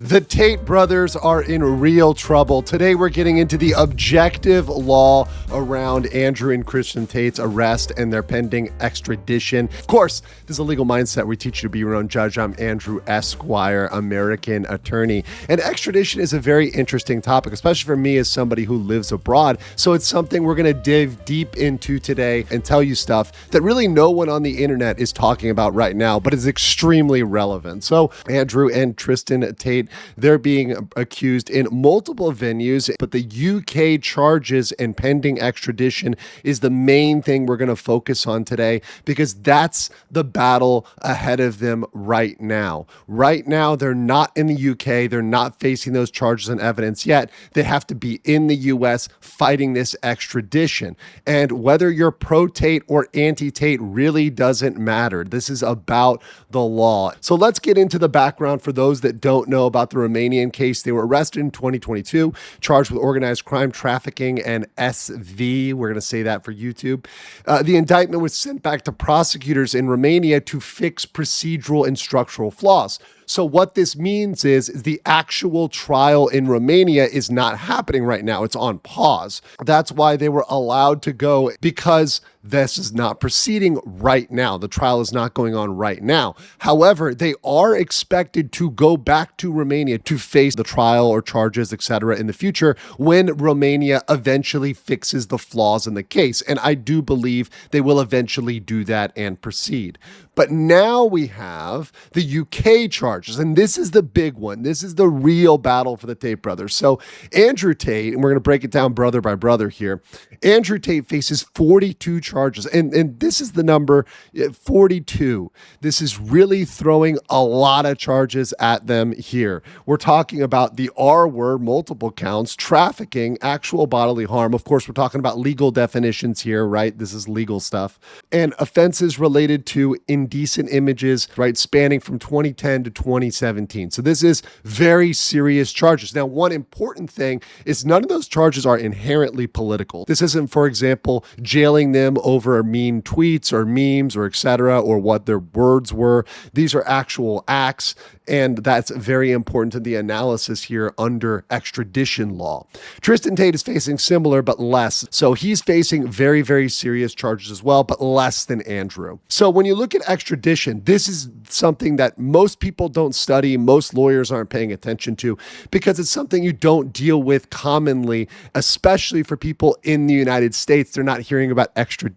The Tate brothers are in real trouble. Today, we're getting into the objective law around Andrew and Tristan Tate's arrest and their pending extradition. Of course, this is a legal mindset. We teach you to be your own judge. I'm Andrew Esquire, American attorney. And extradition is a very interesting topic, especially for me as somebody who lives abroad. So it's something we're going to dive deep into today and tell you stuff that really no one on the internet is talking about right now, but is extremely relevant. So Andrew and Tristan Tate, they're being accused in multiple venues, but the UK charges and pending extradition is the main thing we're going to focus on today, because that's the battle ahead of them right now. Right now, they're not in the UK. They're not facing those charges and evidence yet. They have to be in the US fighting this extradition. And whether you're pro-Tate or anti-Tate really doesn't matter. This is about the law. So let's get into the background for those that don't know about the Romanian case. They were arrested in 2022, charged with organized crime, trafficking, and SV. We're going to say that for YouTube. The indictment was sent back to prosecutors in Romania to fix procedural and structural flaws. So what this means is the actual trial in Romania is not happening right now. It's on pause. That's why they were allowed to go, because this is not proceeding right now. The trial is not going on right now. However, they are expected to go back to Romania to face the trial or charges, etc., in the future when Romania eventually fixes the flaws in the case. And I do believe they will eventually do that and proceed. But now we have the UK charges, and this is the big one. This is the real battle for the Tate brothers. So Andrew Tate, and we're going to break it down brother by brother here. Andrew Tate faces 42 charges, and this is the number, 42. This is really throwing a lot of charges at them here. We're talking about the R word, multiple counts, trafficking, actual bodily harm. Of course, we're talking about legal definitions here, right? This is legal stuff. And offenses related to indecent images, right, spanning from 2010 to 2017. So this is very serious charges. Now, one important thing is none of those charges are inherently political. This isn't, for example, jailing them over mean tweets or memes or etc., or what their words were. These are actual acts, and that's very important to the analysis here under extradition law. Tristan Tate is facing similar but less. So he's facing very, very serious charges as well, but less than Andrew. So when you look at extradition, this is something that most people don't study, most lawyers aren't paying attention to, because it's something you don't deal with commonly, especially for people in the United States. They're not hearing about extradition.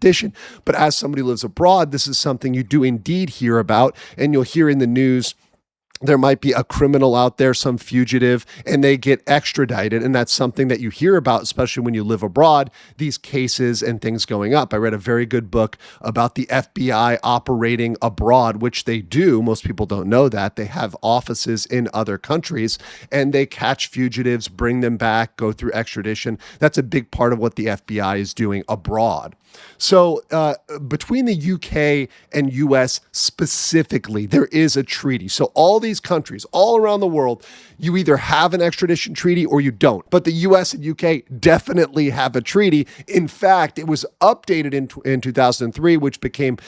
But as somebody who lives abroad, this is something you do indeed hear about, and you'll hear in the news there might be a criminal out there, some fugitive, and they get extradited. And that's something that you hear about, especially when you live abroad, these cases and things going up. I read a very good book about the FBI operating abroad, which they do. Most people don't know that. They have offices in other countries, and they catch fugitives, bring them back, go through extradition. That's a big part of what the FBI is doing abroad. So between the UK and US specifically, there is a treaty. So all these countries all around the world, you either have an extradition treaty or you don't. But the US and UK definitely have a treaty. In fact, it was updated in 2003, which became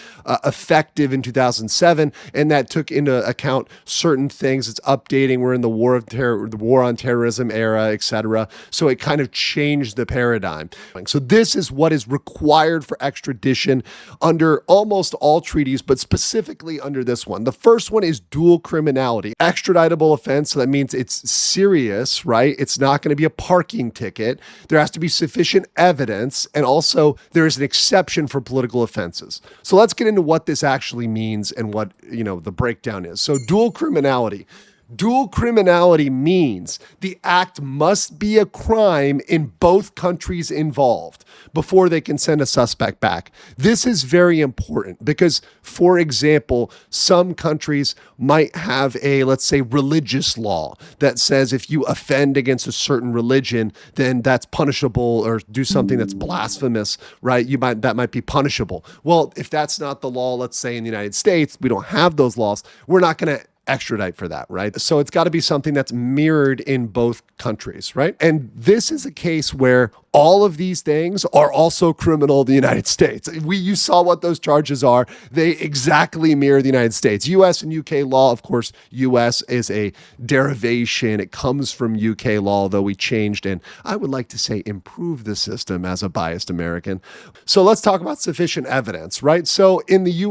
effective in 2007. And that took into account certain things. It's updating. We're in the war on terrorism era, etc. So it kind of changed the paradigm. So this is what is required for extradition under almost all treaties, but specifically under this one. The first one is dual criminality. Extraditable offense, so that means it's serious, right? It's not going to be a parking ticket. There has to be sufficient evidence, and also there is an exception for political offenses. So let's get into what this actually means and what, the breakdown is. So dual criminality. Dual criminality means the act must be a crime in both countries involved before they can send a suspect back. This is very important because, for example, some countries might have a, let's say, religious law that says if you offend against a certain religion, then that's punishable, or do something that's blasphemous, right? That might be punishable. Well, if that's not the law, let's say in the United States, we don't have those laws. We're not going to extradite for that, right? So it's got to be something that's mirrored in both countries, right? And this is a case where all of these things are also criminal in the United States. You saw what those charges are. They exactly mirror the United States. US and UK law, of course, US is a derivation. It comes from UK law, though we changed and I would like to say improved the system as a biased American. So let's talk about sufficient evidence, right? So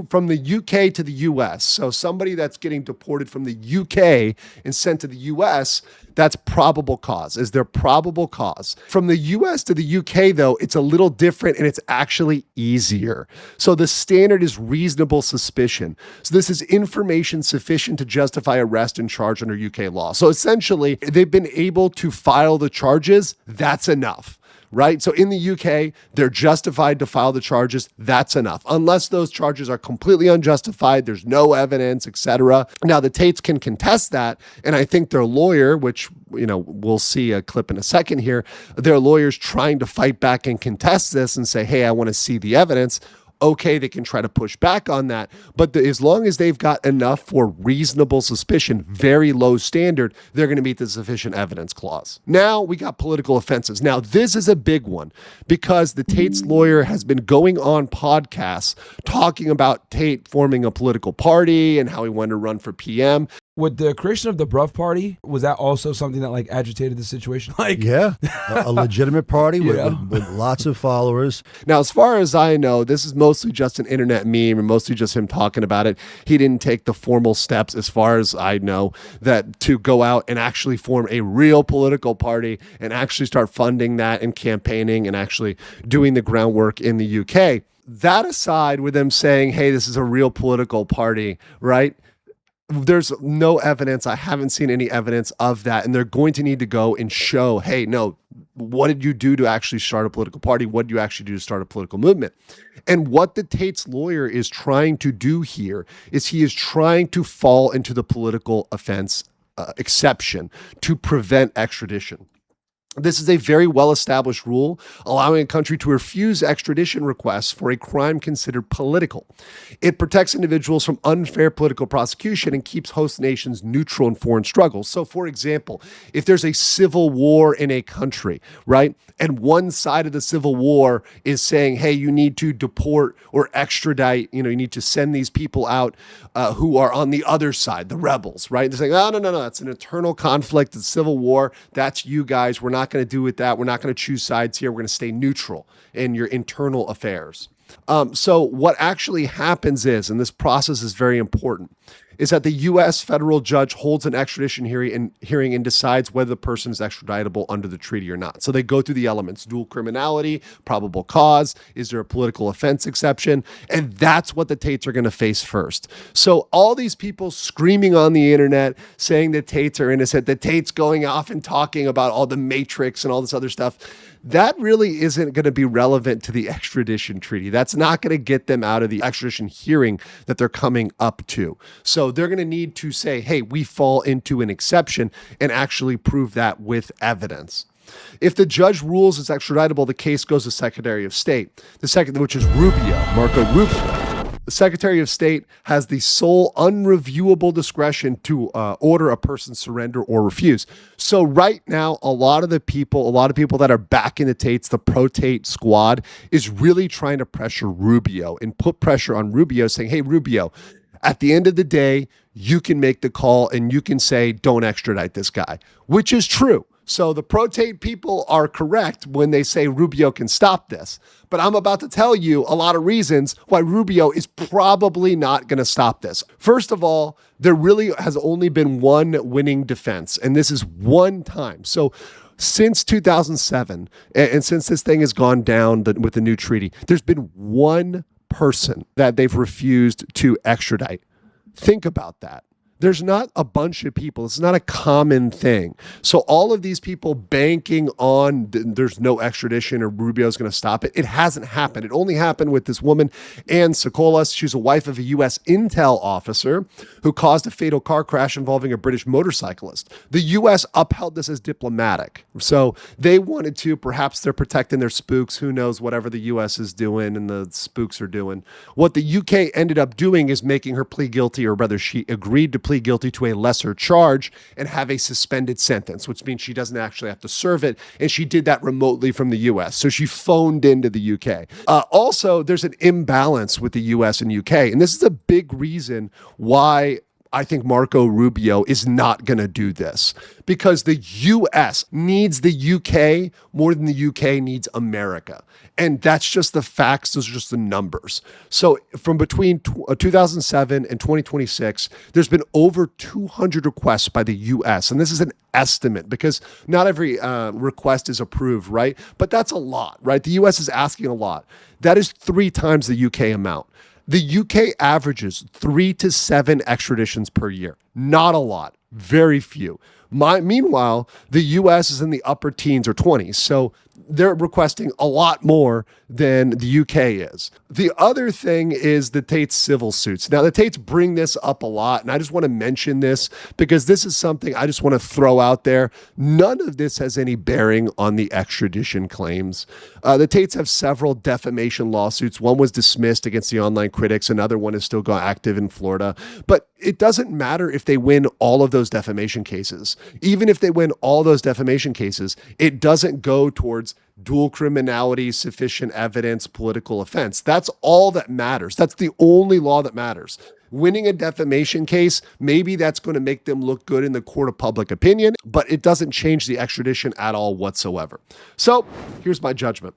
from the UK to the US, so somebody that's getting deported from the UK and sent to the US, that's probable cause. Is there probable cause? From the US to the UK, though, it's a little different and it's actually easier. So the standard is reasonable suspicion. So this is information sufficient to justify arrest and charge under UK law. So essentially, they've been able to file the charges. That's enough. Right? So in the UK, they're justified to file the charges. That's enough. Unless those charges are completely unjustified, there's no evidence, etc. Now, the Tates can contest that. And I think their lawyer, which, we'll see a clip in a second here, their lawyer's trying to fight back and contest this and say, hey, I want to see the evidence. Okay, they can try to push back on that. But as long as they've got enough for reasonable suspicion, very low standard, they're going to meet the sufficient evidence clause. Now we got political offenses. Now this is a big one because the Tate's lawyer has been going on podcasts talking about Tate forming a political party and how he wanted to run for PM. With the creation of the Bruff Party, was that also something that agitated the situation? Yeah, a legitimate party with lots of followers. Now, as far as I know, this is mostly just an internet meme and mostly just him talking about it. He didn't take the formal steps, as far as I know, that to go out and actually form a real political party and actually start funding that and campaigning and actually doing the groundwork in the UK. That aside, with them saying, hey, this is a real political party, right? There's no evidence. I haven't seen any evidence of that. And they're going to need to go and show, hey, no, what did you do to actually start a political party? What did you actually do to start a political movement? And what the Tate's lawyer is trying to do here is he is trying to fall into the political offense exception to prevent extradition. This is a very well-established rule, allowing a country to refuse extradition requests for a crime considered political. It protects individuals from unfair political prosecution and keeps host nations neutral in foreign struggles. So, for example, if there's a civil war in a country, right, and one side of the civil war is saying, hey, you need to deport or extradite, you need to send these people out who are on the other side, the rebels, right? They're saying, oh, no, it's an internal conflict, it's civil war. That's you guys. We're not going to do with that. We're not going to choose sides here. We're going to stay neutral in your internal affairs. So what actually happens is, and this process is very important, is that the U.S. federal judge holds an extradition hearing and decides whether the person is extraditable under the treaty or not. So they go through the elements: dual criminality, probable cause, is there a political offense exception? And that's what the Tates are going to face first. So all these people screaming on the internet saying that Tates are innocent, that Tate's going off and talking about all the Matrix and all this other stuff, that really isn't going to be relevant to the extradition treaty. That's not going to get them out of the extradition hearing that they're coming up to. So they're going to need to say, hey, we fall into an exception and actually prove that with evidence. If the judge rules it's extraditable, the case goes to Secretary of State, which is Rubio, Marco Rubio. The Secretary of State has the sole unreviewable discretion to order a person's surrender or refuse. So right now, a lot of people that are back in the Tates, the pro-Tate squad, is really trying to pressure Rubio and put pressure on Rubio, saying, hey, Rubio, at the end of the day, you can make the call and you can say, don't extradite this guy, which is true. So the pro-Tate people are correct when they say Rubio can stop this. But I'm about to tell you a lot of reasons why Rubio is probably not going to stop this. First of all, there really has only been one winning defense, and this is one time. So since 2007, and since this thing has gone down with the new treaty, there's been one person that they've refused to extradite. Think about that. There's not a bunch of people. It's not a common thing. So all of these people banking on there's no extradition or Rubio's going to stop it. It hasn't happened. It only happened with this woman, Ann Sikolas. She's a wife of a U.S. intel officer who caused a fatal car crash involving a British motorcyclist. The U.S. upheld this as diplomatic. So they wanted to, perhaps they're protecting their spooks. Who knows, whatever the U.S. is doing and the spooks are doing. What the U.K. ended up doing is making her plead guilty, or rather she agreed to plead guilty to a lesser charge and have a suspended sentence, which means she doesn't actually have to serve it. And she did that remotely from the US. So she phoned into the UK. Also, there's an imbalance with the US and UK. And this is a big reason why I think Marco Rubio is not going to do this, because the US needs the UK more than the UK needs America. And that's just the facts. Those are just the numbers. So from between 2007 and 2026, there's been over 200 requests by the US. And this is an estimate because not every request is approved, right? But that's a lot, right? The US is asking a lot. That is 3 times the UK amount. The UK averages 3 to 7 extraditions per year. Not a lot, very few. Meanwhile, the US is in the upper teens or 20s. So they're requesting a lot more than the UK is. The other thing is the Tates civil suits. Now, the Tates bring this up a lot, and I just want to mention this because this is something I just want to throw out there. None of this has any bearing on the extradition claims. The Tates have several defamation lawsuits. One was dismissed against the online critics. Another one is still active in Florida. But it doesn't matter if they win all of those defamation cases. Even if they win all those defamation cases, it doesn't go towards dual criminality, sufficient evidence, political offense. That's all that matters. That's the only law that matters. Winning a defamation case, maybe that's going to make them look good in the court of public opinion, but it doesn't change the extradition at all whatsoever. So here's my judgment.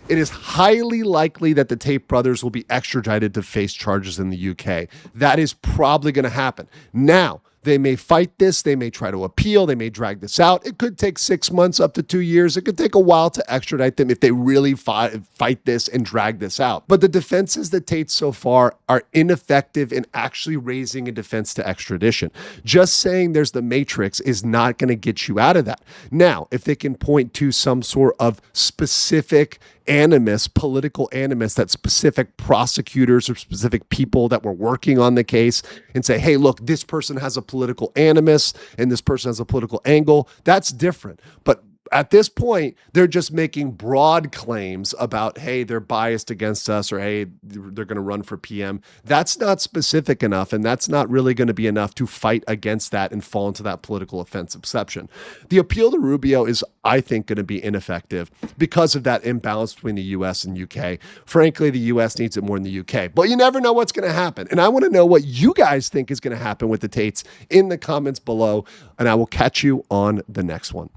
It is highly likely that the Tate brothers will be extradited to face charges in the UK. That is probably going to happen. Now, they may fight this. They may try to appeal. They may drag this out. It could take 6 months up to 2 years. It could take a while to extradite them if they really fight this and drag this out. But the defenses that Tate so far are ineffective in actually raising a defense to extradition. Just saying there's the matrix is not going to get you out of that. Now, if they can point to some sort of specific animus, political animus, that specific prosecutors or specific people that were working on the case and say, hey, look, this person has a political animus and this person has a political angle, that's different. But at this point, they're just making broad claims about, hey, they're biased against us, or hey, they're going to run for PM. That's not specific enough, and that's not really going to be enough to fight against that and fall into that political offense exception. The appeal to Rubio is, I think, going to be ineffective because of that imbalance between the US and UK. Frankly, the US needs it more than the UK, but you never know what's going to happen. And I want to know what you guys think is going to happen with the Tates in the comments below, and I will catch you on the next one.